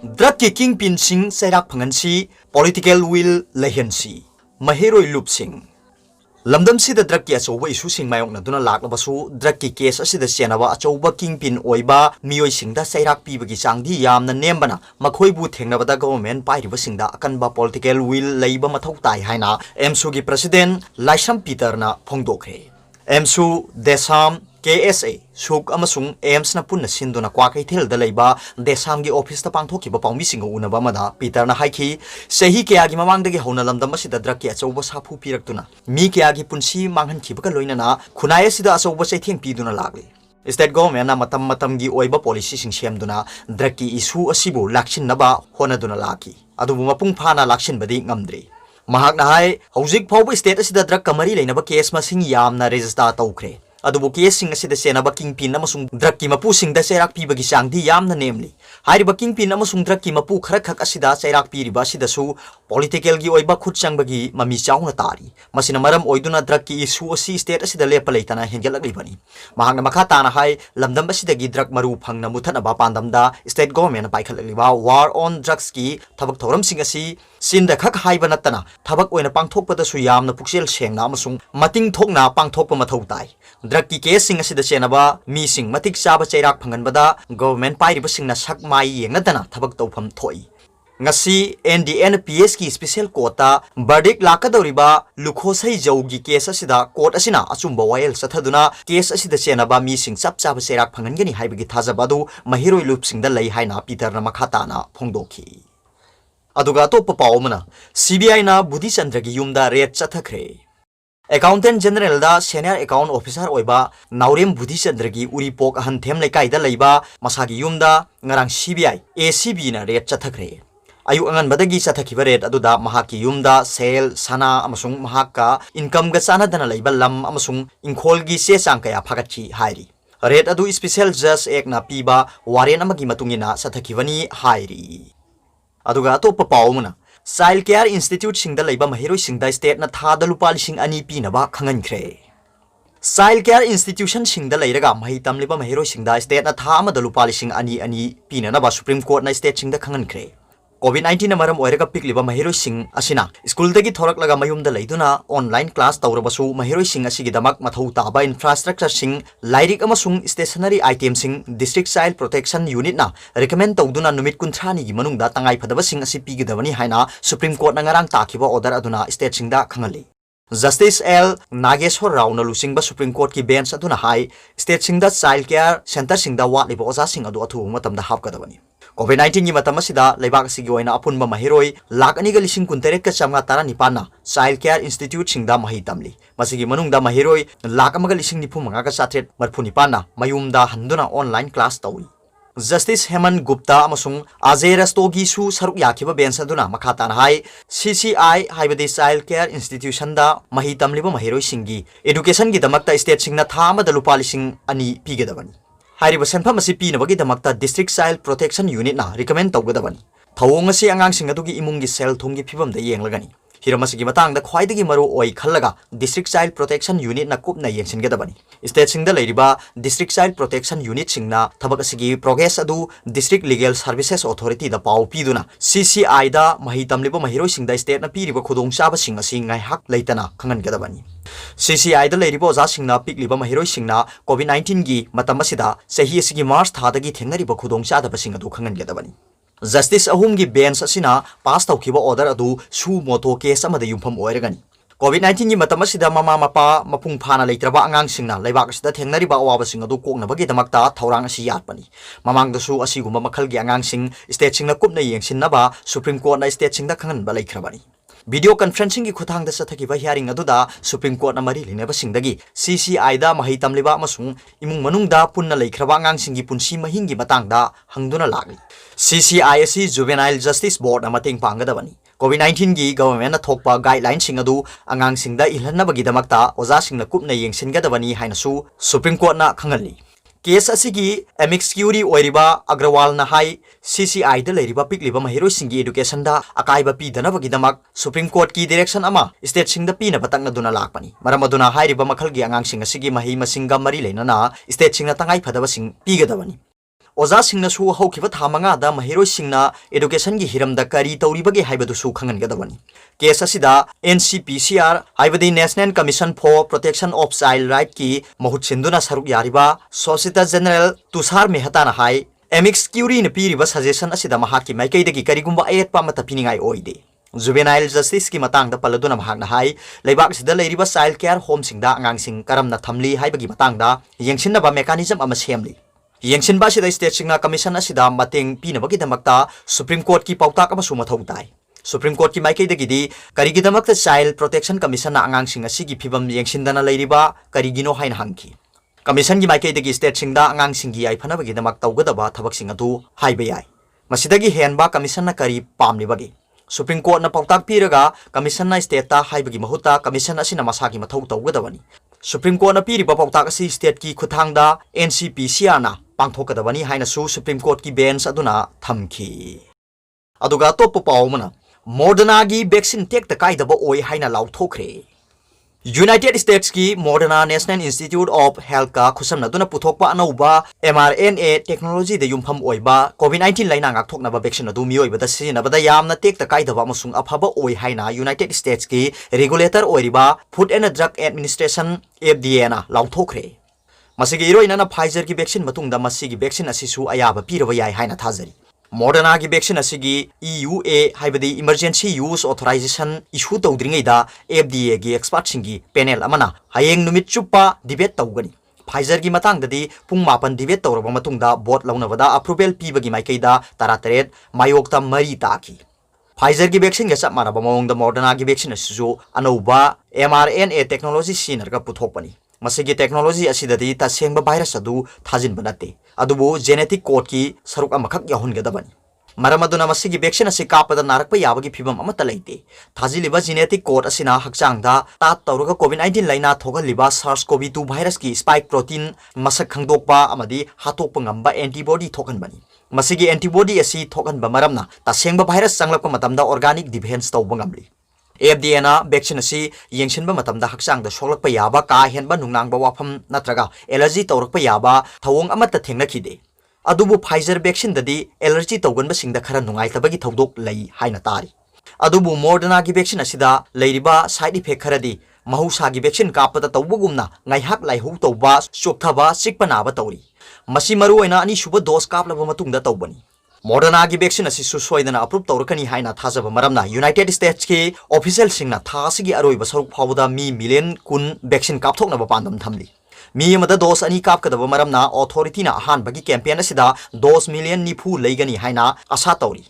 Drug की kingpin सिंह सैराक फंगनसी पॉलिटिकल विल लेहनसी महेरोई लुप सिंह लमदम सिद ड्रग की अचौब इशू सिंह मायोंगनदुना लाक्लबसु ड्रग की केस असिद सेनबा अचौब किंग पिन ओइबा मियोई सिंहदा सैराक पीबगी चांगदी यामना नेमबना मखोइबु थेंगनबदा गवर्नमेंट पाइरिबा सिंहदा अकनबा पॉलिटिकल विल लैबा मथौ ताई हाइना एमसू की प्रेसिडेंट लाइसम पीटरना फोंदोखरे एमसू देसाम KSA सुक अमसुंग एम्स न पुन्ना सिंदुना क्वाकैथेल द लैबा देसाम की ऑफिस ता पांगथोखिबा पाउमीसिंग उनबा मदा पीटर ना हाइखी सही कयागी ममांगदगी हौना लमदम असिदा ड्रग की अचौब साफु पिरक्तुना मी कयागी पुंसी मांगहनखिबका लोइनना खुनाय असिदा अचौब चैथेंग पीदुना लागले स्टेट गवर्नमेंट ना मतम की ओइबा पॉलिसी सिंग सेमदुना ड्रग की इशू असिबु लाक्सिनबा होनादुना लाकी अदुबु मपुंग फाना लाक्सिनबदी ngamdri महाकना हाय हौजिक फाउब स्टेट असिदा ड्रग कमरी लेनबा केस मसिंग यामना रेजिस्टर तौखरे अदुबु केसिंग असिदा सेनबा किंग पिन अमसुंग ड्रग की मपु सिंगदा सैराक पीबगी चांगदी यामना नेमली हारिबा किंग पिन अमसुंग ड्रग की मपु खरा खक असिदा सैराक पीरिबा असिदासु पॉलिटिकल की ओइबा खुद चंगबगी ममी चाउना तारी मसिना मरम ओइदुना ड्रग की इशू असि स्टेट असिदा लेपा लेतना हेंगलगलिबनी महाकना मखा ताना हाय लमदम असिदगी ड्रग मरु फंगना मुथनबा पांदमदा स्टेट गवर्नमेंट पाइखललिबा वार ऑन ड्रग्स की थबक थौरम सिंग असि सिंदा खक हाइबा नतना थबक ओइना पांगथोकपदसु यामना पुक्सेल सेंगना अमसुंग मतिंग थोकना पांगथोकपा मथौ ताई ड्रग की केस सिंग असिदा सेनबा मी सिंग मतिक चाबा चैराक फंगनबदा गवर्नमेंट पाइरिबा सिंगना सक माई येंगदना थबक तौफम थोई ngasi NDNPS की स्पेशल कोर्टा बर्डिक लाकदौरिबा लुखोसै जौगी केस असिदा कोर्ट असिना अचुंबा वायल सथदुना केस असिदा सेनबा मी सिंग चप चाबा चैराक फंगनगनी हाइबगी थाजबादु महिरोई लुप सिंगदा लई हाइना पीटरना मखाताना फोंदोखी अदुगा तोप पावमना CBI ना बुद्धि चंद्र की युमदा रेड चथखरे अकाउंटेंट जनरल दा सीनियर अकाउंट ऑफिसर ओइबा नाउरेम बुद्धि चंद्र की उरीपोक हनथेम लेकाइदा लैबा मसागी युमदा ngarang CBI ACB ना रेड चथखरे अयु अंगनबदगी चथखिबा रेड अदुदा महाकी युमदा सेल सना अमसुंग महाका इनकम गा चानादना लैबा लम अमसुंग इंखोलगी से चांकया फागतखि हाइरी रेड अदु स्पेशल जज एक ना पीबा वारेन अमगी मतुंगिना चथखिबनी हाइरी अदुगा तोप पावमना चाइल्ड केयर इंस्टीट्यूट सिंगदा लैबा महिरोई सिंगदा स्टेट ना थादा लुपा लिसिंग अनि पीनबा खंगनख्रे चाइल्ड केयर इंस्टीट्यूशन सिंगदा लैरगा महि तमलिबा महिरोई सिंगदा स्टेट ना था अमदा लुपा लिसिंग अनि पीननबा सुप्रीम कोर्ट ना स्टेट सिंगदा खंगनख्रे COVID-19 मरम ओइरगा पिकलिबा महिरोई सिंग असिना स्कूल दगी थोरकलगा मयुमदा लैदुना ऑनलाइन क्लास तौरबसु महिरोई सिंग असिगिदमक मथौ ताबा इंफ्रास्ट्रक्चर सिंग लाइरिक अमसुंग स्टेशनरी आइटम सिंग डिस्ट्रिक्ट चाइल्ड प्रोटेक्शन यूनिट ना रिकमेंड तौदुना नुमित कुंथ्रानी गी मनुंगदा तंगाई फदबा सिंग असि पिगिदबनी हाइना सुप्रीम कोर्ट ना ngarang ताखिबा ऑर्डर अदुना स्टेट सिंगदा खंगली जस्टिस L नागेश्वर राव ना लुसिंगबा सुप्रीम कोर्ट की बेंच अदुना हाई स्टेट सिंगदा चाइल्ड केयर सेंटर सिंगदा वाटलिबा ओजा सिंग अदु अथु मतमदा हापकदबनी COVID-19 की मतम असिदा लेबाक सिगी ओइना अपुनबा महिरोई लाख अनिगा लिसिंग कुंतरेक का चमगा तारा निपाना चाइल्ड केयर इंस्टीट्यूट सिंगदा मही तमली मसिगी मनुंगदा महिरोई लाख अमगा लिसिंग निफु मंगा का साथ्रेट मरफु निपाना मयुमदा हंदुना ऑनलाइन क्लास तौई जस्टिस हेमंत गुप्ता अमसुंग अजय रस्तोगी सु सरुक याखिबा बेंच अदुना मखाताना हाई CCI हाइबदि चाइल्ड केयर इंस्टीट्यूशन दा मही तमलिबा महिरोई सिंगी एजुकेशन की दमकता स्टेट सिंगना थामा द लुपा लिसिंग अनि पीगदबनी हारिबा सेंफम असि पीनबगी दमकता डिस्ट्रिक्ट चाइल्ड प्रोटेक्शन यूनिट ना रिकमेंड तौगदबनी थौंग असि आंगांग सिंग अदुगी इमुंगी सेल थुंगी फिबम द येंगलगनी हिरम असि मतंग द ख्वाइदगी मरु ओइ खल्लगा डिस्ट्रिक्ट चाइल्ड प्रोटेक्शन यूनिट ना कुपना येंसिनगदबनी स्टेट सिंग द लैरिबा डिस्ट्रिक्ट चाइल्ड प्रोटेक्शन यूनिट सिंगना थबक असि प्रोग्रेस अदु डिस्ट्रिक्ट लीगल सर्विसेस अथॉरिटी द पाउ पीदुना CCI दा मही तमलिबा महिरोई सिंग द स्टेट ना पीरिबा खुदोंग चाबा सिंग असि ngaihak leitana खंगनगदबनी CCI दा लेरिबा ओजा सिंगना पिकलिबा महिरोई सिंगना COVID-19 की मतम असिदा सही असिगी मार्च थादगी थेंगनरिबा खुदोंग चादबा सिंग अदु खंगनगदबनी जस्टिस अहुम की बेंच असिना पास तौखिबा ऑर्डर अदु सु मोटो केस अमदा युमफम ओइरगनी COVID-19 की मतम असिदा ममा मपा मपुंग फाना लेत्रबा आंगांग सिंगना लेबाक असिदा थेंगनरिबा अवाबा सिंग अदु कोकनबगी दमकता थौरांग असि यातपनी ममांगदसु असिगुम्बा मखलगी आंगांग सिंग स्टेट सिंगना कुपना येंसिनबा सुप्रीम कोर्ट ना स्टेट सिंगदा खंगनबा लेखरबनी वीडियो कॉन्फ्रेंसिंग की खुथांग द सथकिबा हियरिंग अदुदा सुप्रीम कोर्ट ना मरी लिनेबा सिंगदगी CCI दा मही तमलिबा अमसुंग इमुंग मनुंगदा पुन्ना लेखरबा आंगांग सिंगी पुंसी महिंगी मतंगदा हंगदुना लागली CCI असि जुवेनाइल जस्टिस बोर्ड ना मतेंग पांगदबनी COVID-19 की गवर्नमेंट ना थोकपा गाइडलाइन सिंग अदु आंगांग सिंगदा इलहनबगी दमकता ओजा सिंगना कुपना येंसिनगदबनी हाइनसु सुप्रीम कोर्ट ना खंगली केस असिगी एमिक्स क्यूरी ओइरिबा अग्रवाल ना हाई CCI द लेरिबा पिकलिबा महिरोई सिंगी एजुकेशन दा अकाइबा पीदनबगी दमक सुप्रीम कोर्ट की डायरेक्शन अमा स्टेट सिंग द पीना बतंग दुना लाकपनी मरम अदुना हाइरिबा मखलगी आंगांग सिंग असिगी मही मसिंगा मरी लेनना स्टेट सिंग ना तंगाई फदबा सिंग पीगदबनी ओजा सिंगनसु हौखिबा था मंगादा महिरोय सिंगना एडुकेशन की हिरमदा करी तौरिबगे हाइबदुसु खंगनगदबनी केस असिदा NCPCR हाइबदी national commission for protection of child right की महुत सिंदुना सरुक यारिबा सोलिसिटर जनरल तुषार मेहताना हाई एमिक्स क्यूरी ने पीरिबा सजेशन असिदा महाकी माइकैदगी करिगुंबा एयतपा अमता पिनिंगाई ओइदे जुवेनाइल जस्टिस की मतंग पलदुना महाकना हाई लेबाक सिदा लेरिबा चाइल्ड केयर होम सिंगदा अंगांसिंग करमना थमली हाइबगी मतंगदा यंगसिनबा मेकानिजम अमा सेमली यंगसिनबा सिदा स्टेट सिंगना कमीशन असिदा मतेंग पिनबगीदमक्ता सुप्रीम कोर्ट की पाउताक अमसु मथौ ताई सुप्रीम कोर्ट की माइकैदगी करिगिदमक्ता चाइल्ड प्रोटेक्शन कमीशन अंगांसिंग असिगी फिबम यंगसिनदना लेरिबा करिगिनो हाइन हंगी कमीशन की माइकैदगी स्टेट सिंगदा अंगांसिंगी आइफनबगीदमक तौगदबा थबकसिंग अदु हाइबा याय मसिदगी हेनबा कमीशन करी पामलिबगी सुप्रीम कोर्ट न पाउताक पीरगा कमीशन स्टेट हाइबगी महुता कमीशन असिना मसागी मथौ तौगदबनी सुप्रीम कोर्ट न पीरिबा पाउताक असि स्टेट की खुथांगदा NCPCR ना पांथोकदबनी हाइनसु सुप्रीम कोर्ट की बेंच अदुना थमखी अदुगा तोप पाउमना मोडर्ना की वैक्सीन टेक कायदब ओय हाइना लाउथोखरे यूनाइटेड स्टेट्स की Moderna national institute of health का खुसमनदुना पुथोकपा अनौबा mRNA टेक्नोलॉजी द युमफम ओइबा कोविड-19 लाइना गाक्थोकनबा वैक्सीन अदु मियोइबदा सिजिनबदा यामना टेक कायदबा अमसुंग अफबा ओय हाइना यूनाइटेड स्टेट्स की रेगुलेटर ओइरिबा food and drug administration FDA ना लाउथोखरे मसिगी इरोइनाना फाइजर की वैक्सीन मतुंगदा मसिगी वैक्सीन असिसु अयाबा पीरबा याय हाइना थाजरी मोडर्ना की वैक्सीन असिगी EUA हाइबदी इमरजेंसी यूज ऑथराइजेशन इशू तौद्रिंगैदा FDA की एक्सपर्ट सिंगी पैनल अमना हयेंग नुमित चुप्पा डिबेट तौगनी फाइजर की मतंगददी पुंग मापन डिबेट तौरबा मतुंगदा बोट लौनबदा अप्रूवल पीबगी माइकैदा 33 मायोक्ता मरी ताकी फाइजर की वैक्सीन के चप मानबा मओंगदा मोडर्ना की वैक्सीन असिसु अनौबा mRNA टेक्नोलॉजी सिनरगा पुथोकपनी मसिगी टेक्नोलॉजी असिददी तसेंगबा वायरस अदु थाजिनबा नते अदुबो जेनेटिक कोड की सरुक अमखक याहुनगदबनी मरम अदुना मसिगी वैक्सीन असि कापदा नारकपा याबगी फिबम अमता लेते थाजिलिबा जेनेटिक कोड असिना हकचांगदा तात तौरगा कोविड-19 लाइना थोगलिबा SARS-CoV-2 वायरस की स्पाइक प्रोटीन मसक खंगदोकपा अमदी हातोकपा ngamba एंटीबॉडी थोकनबनी मसिगी एंटीबॉडी असि थोकनबा मरमना तसेंगबा वायरस चंगलपा मतमदा ऑर्गेनिक डिफेंस तौबा ngambli FDA ना वैक्सीन असी यंगसिनबा मतमदा हकचांगदा सोलकपा याबा का हेनबा नुंगनांगबा वाफम नत्रगा एलर्जी तौरकपा याबा थवोंग अमता थेंगनखिदे अदुबु फाइजर वैक्सीन ददी एलर्जी तौगनबा सिंगदा खरा नुंगाइतबगी थौदोक लई हाइना तारी अदुबु मोडर्ना की vaccine असिदा लैरिबा side effect खरदी महौसागी vaccine कापदा तौबगुमना ngaihak laihou तौबा चोकथबा चिकपा नाबा तौरी मसी मरुओइना अनि सुब डोज कापलबा मतुंगदा तौबनी मोडर्ना की वैक्सीन असिसु सोइदना अप्रूव तौरकनी हाइना थाजबा मरमना यूनाइटेड स्टेट्स के ऑफिशियल सिंगना थासिगी अरोइबा सरुक फावदा मी मिलियन कुन वैक्सीन कापथोकनबा पांदम थमली मी अमदा डोज अनि कापकदबा मरमना ऑथोरिटीना अहानबगी कैंपेन असिदा डोज मिलियन निफु लेगनी हाइना आशा तौरी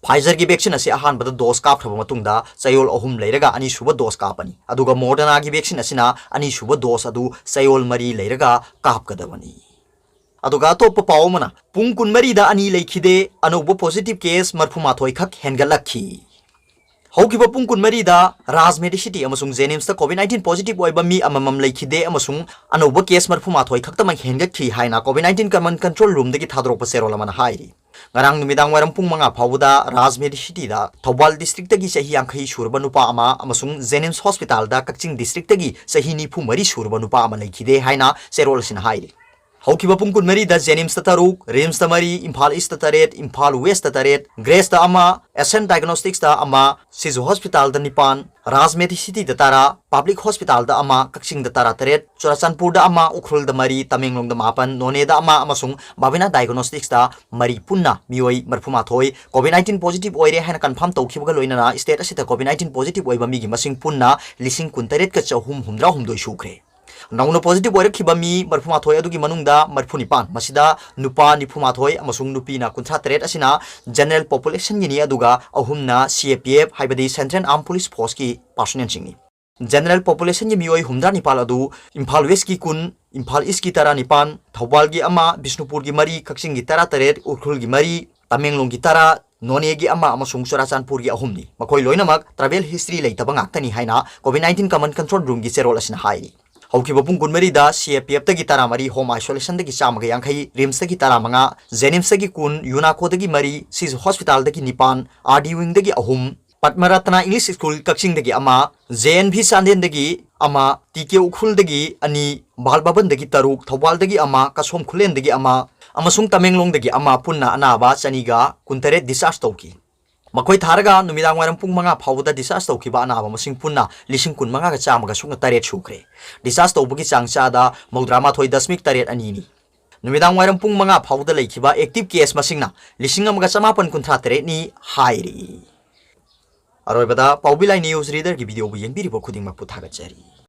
फाइजर की वैक्सीन असी अहानबदा डोज कापथबा मतुंगदा चयोल अहुम लेरगा अनि सुब डोज कापनी अदुगा मोडर्ना की वैक्सीन असिना अनि सुब डोज अदु चयोल मरी लेरगा कापकदबनी अदुगा तोप पावमना पुंग कुनमरीदा अनि लेखिदे अनौब पॉजिटिव केस मरफुमाथोय खक हेनगलखी हौकिबा पुंग कुनमरीदा राजमेडी सिटी अमसुंग जेनिम्स ता कोविड-19 पॉजिटिव ओइबा मी अममम लेखिदे अमसुंग अनौब केस मरफुमाथोय खक्तम हेनगखी हाइना कोविड-19 कमन कंट्रोल रूम दगी थादरोप सेरोलमन हाइरी ngarang numidang waram pung manga phawda rajmedi city da thobal district tagi sahi yankhai surba nupa ama amasung Jenims hospital da Kaching district tagi sahi nifu mari surba nupa ama lekhide haina serol sin hairi haukiba pung kun mari da Jenims taruk Rims ta mari Imphal East taret Imphal West taret Grace da ama Ascent Diagnostics da ama Sizu hospital da nipan Rajmedi city da tara Public hospital da ama Kaching da tara taret Churachandpur da ama Ukhrul da mari Tamenglong da mapan None da ama amasung Bhavina Diagnostics da mari punna mioi marfumathoi COVID-19 positive oire haina confirm tawkhibaga loinana state asita COVID-19 positive oiba migi masing punna lising kuntaret ka chahum humdra humdoi shukre nauna positive oire khiba mi marfumathoi adugi manungda marfunipan masida nupa nifumathoi amasung nupi na kuntha taret asina general population gini aduga ahumna CAPF haibadi Central Armed Police Force ki personnel singni general population gi mioi humdra nipal adu Imphal West ki kun Imphal East ki tara nipan Thawbal gi ama Bishnupur gi mari Kaching gi tara taret Ukhrul gi mari Tamenglong gi tara None gi ama amasung Churachandpur gi ahumni makoi loinamak travel history leitaba ngaktani haina COVID-19 command control room gi serol asina hairi haukiba pung kunmari da CAPF tagi tara mari home isolation tagi chamaga yankhai Rims tagi tara manga Jenims tagi kun Unako tagi mari Sis hospital tagi nipan RD wing tagi ahum Padmaratna English School Kaching dagi ama JNV Sanden dagi ama TK Ukhrul dagi ani Balbaban dagi taruk Thawbal dagi ama Kasom Khulen dagi ama अमसुंग तमेंगलोंगदगी अमा पुन्ना अनाबा चनीगा कुंतरे discharge तौकी मखोई थारगा नुमिदांग warm पुंग मंगा फावदा discharge तौकीबा अनाबा मसिंग पुन्ना लिसिंग कुन मंगा का चामगा सुंग तरेट Sukhre discharge तौबगी चांगचादा मौद्रामा थोई दशमिक तरेट अनीनी नुमिदांग warm पुंग मंगा फावदा लेखिबा active case मसिंगना लिसिंग अमगा चमापन कुंथ्रा तरेट नी हाइरी अरोइबदा पाउबिलाई news reader की वीडियो बु येंबिरिबो खुदिंग मकु थागतचरी।